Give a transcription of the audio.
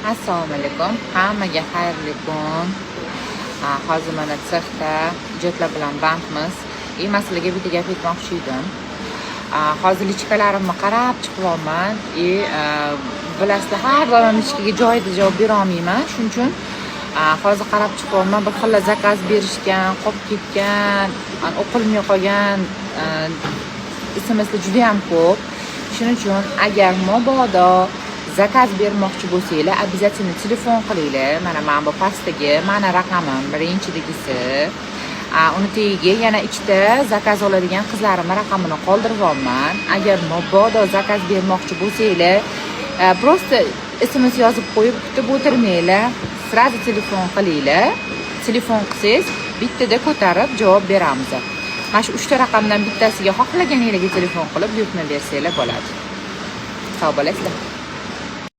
Assalomu alaykum. Hammaga xayrli kun. Hozir mana sexda ijodlar bilan bandmiz. Masalaga bitta gap aytmoqchi edim. Hozir lichkalarimni qarab chiqyapman. Bilasizlar, har doim lichkaga joyida javob bera olmayman. Shuning uchun hozir qarab chiqyapman. Bir xil zakaz berishgan, qolib ketgan, o'qilmay qolgan SMSlar juda ham ko'p. Shuning uchun agar mabodo zakaz bermoqchi bo'lsanglar, обязательно telefon qilinglar. Mana bu pastdagi mana raqamim birinchidagisi. Uni tagiga yana ikkita zakaz oladigan qizlarimning raqamini qoldiryapman. Agar mabodo zakaz bermoqchi bo'lsanglar, просто SMS yozib qo'yib kutib o'tirmanglar. Sразу telefon qilinglar. Telefon qilsangiz bittada ko'tarib javob beramiz. Mana shu 3 ta raqamdan bittasiga xohlaganingizni telefon qilib buyurtma bersanglar bo'ladi. Sog' bo'lasizlar.